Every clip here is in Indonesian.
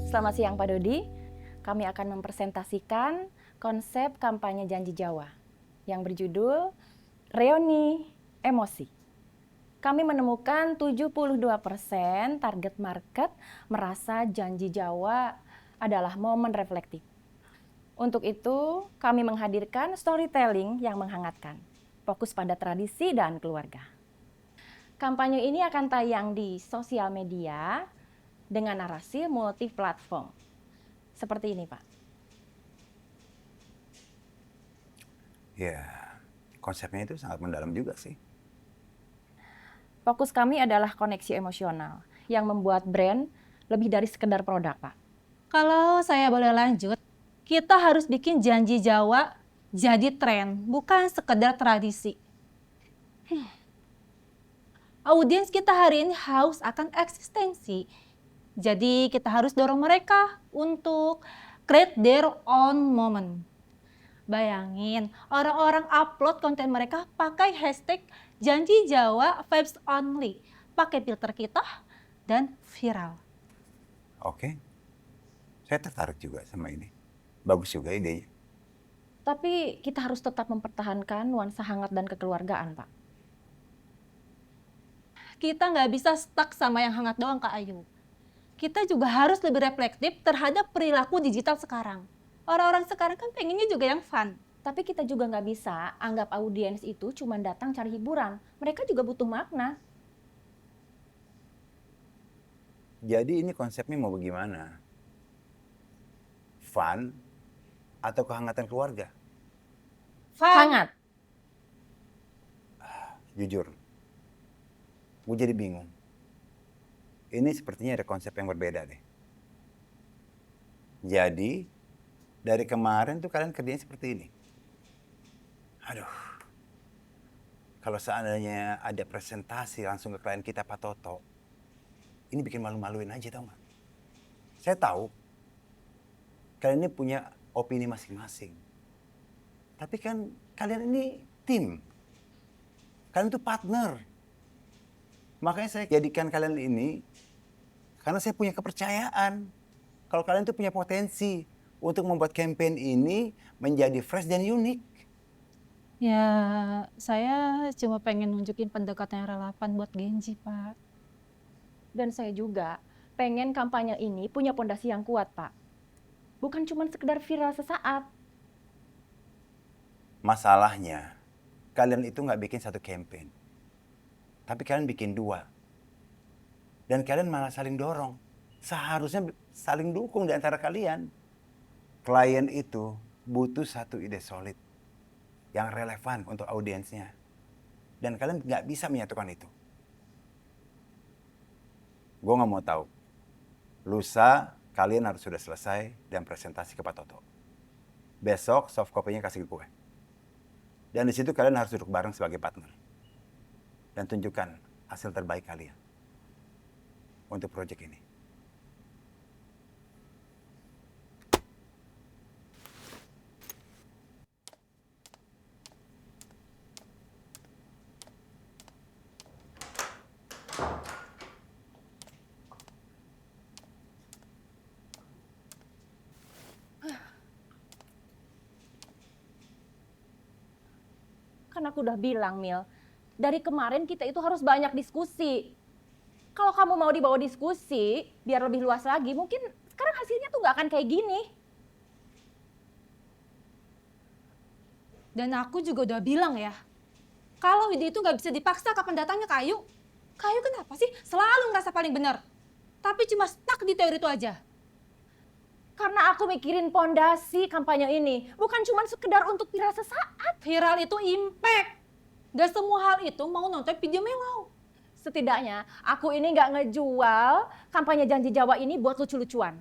Selamat siang Pak Dodi. Kami akan mempresentasikan konsep kampanye Janji Jawa yang berjudul Reuni Emosi. Kami menemukan 72% target market merasa Janji Jawa adalah momen reflektif. Untuk itu, kami menghadirkan storytelling yang menghangatkan, fokus pada tradisi dan keluarga. Kampanye ini akan tayang di sosial media dengan narasi multi platform. Seperti ini, Pak. Ya, konsepnya itu sangat mendalam juga sih. Fokus kami adalah koneksi emosional yang membuat brand lebih dari sekedar produk, Pak. Kalau saya boleh lanjut, kita harus bikin Janji Jawa jadi tren, bukan sekedar tradisi. Audiens kita hari ini haus akan eksistensi. Jadi kita harus dorong mereka untuk create their own moment. Bayangin, orang-orang upload konten mereka pakai hashtag Janji Jawa Vibes Only, pakai filter kita dan viral. Oke, saya tertarik juga sama ini. Bagus juga idenya. Tapi kita harus tetap mempertahankan nuansa hangat dan kekeluargaan, Pak. Kita nggak bisa stuck sama yang hangat doang, Kak Ayu. Kita juga harus lebih reflektif terhadap perilaku digital sekarang. Orang-orang sekarang kan pengennya juga yang fun. Tapi kita juga nggak bisa anggap audiens itu cuma datang cari hiburan. Mereka juga butuh makna. Jadi ini konsepnya mau bagaimana? Fun atau kehangatan keluarga? Fun. Hangat. Jujur, gue jadi bingung. Ini sepertinya ada konsep yang berbeda deh. Jadi, dari kemarin tuh kalian kerjanya seperti ini. Aduh, kalau seandainya ada presentasi langsung ke klien kita Pak Toto, ini bikin malu-maluin aja tau gak? Saya tahu, kalian ini punya opini masing-masing. Tapi kan kalian ini tim. Kalian tuh partner. Makanya saya jadikan kalian ini karena saya punya kepercayaan. Kalau kalian tuh punya potensi untuk membuat campaign ini menjadi fresh dan unik. Ya, saya cuma pengen nunjukin pendekatan yang relevan buat Genji, Pak. Dan saya juga pengen kampanye ini punya pondasi yang kuat, Pak. Bukan cuma sekedar viral sesaat. Masalahnya, kalian itu nggak bikin satu campaign. Tapi kalian bikin dua. Dan kalian malah saling dorong. Seharusnya saling dukung di antara kalian. Klien itu butuh satu ide solid yang relevan untuk audiensnya. Dan kalian nggak bisa menyatukan itu. Gue nggak mau tahu. Lusa kalian harus sudah selesai dan presentasi ke Pak Toto. Besok soft copy-nya kasih ke gue. Dan di situ kalian harus duduk bareng sebagai partner. Dan tunjukkan hasil terbaik kalian untuk proyek ini. Kan aku udah bilang, Mil, dari kemarin kita itu harus banyak diskusi. Kalau kamu mau dibawa diskusi, biar lebih luas lagi, mungkin sekarang hasilnya tuh nggak akan kayak gini. Dan aku juga udah bilang ya, kalau ide itu nggak bisa dipaksa kapan datangnya Kak Ayu. Kak Ayu kenapa sih selalu ngerasa paling benar? Tapi cuma stuck di teori itu aja. Karena aku mikirin pondasi kampanye ini, bukan cuma sekedar untuk viral sesaat. Viral itu impact. Gak semua hal itu mau nonton video melo. Setidaknya aku ini nggak ngejual kampanye Janji Jawa ini buat lucu-lucuan.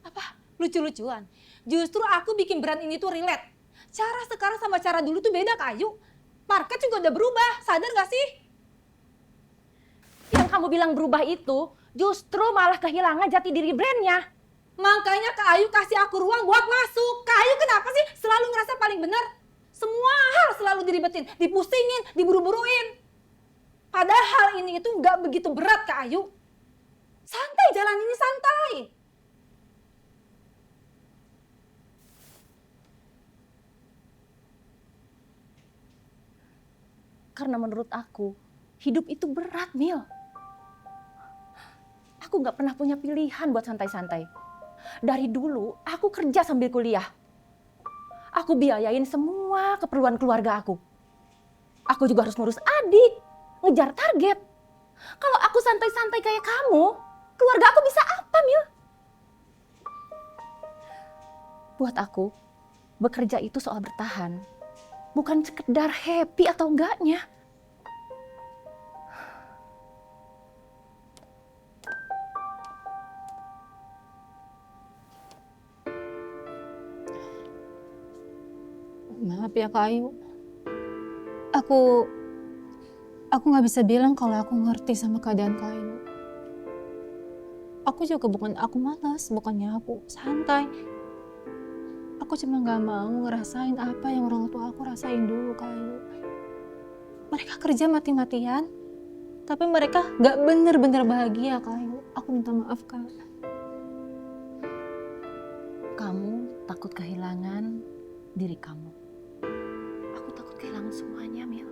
Apa? Lucu-lucuan. Justru aku bikin brand ini tuh relate. Cara sekarang sama cara dulu tuh beda Kak Ayu. Market juga udah berubah, sadar gak sih? Yang kamu bilang berubah itu justru malah kehilangan jati diri brandnya. Makanya Kak Ayu kasih aku ruang buat masuk. Kak Ayu kenapa sih selalu ngerasa paling benar? Semua hal selalu diribetin, dipusingin, diburu-buruin. Padahal ini itu nggak begitu berat Kak Ayu. Santai, jalan ini santai. Karena menurut aku, hidup itu berat, Mil. Aku gak pernah punya pilihan buat santai-santai. Dari dulu, aku kerja sambil kuliah. Aku biayain semua keperluan keluarga aku. Aku juga harus ngurus adik, ngejar target. Kalau aku santai-santai kayak kamu, keluarga aku bisa apa, Mil? Buat aku, bekerja itu soal bertahan. Bukan sekedar happy atau enggaknya. Maaf ya Kak Ayu. Aku nggak bisa bilang kalau aku ngerti sama keadaan Kak Ayu. Aku juga bukan aku malas, bukannya aku santai. Aku cuma nggak mau ngerasain apa yang orang tua aku rasain dulu Kak Ayu. Mereka kerja mati-matian, tapi mereka nggak bener-bener bahagia Kak Ayu. Aku minta maaf Kak. Kamu takut kehilangan diri kamu. Aku takut kehilangan semuanya, Mil.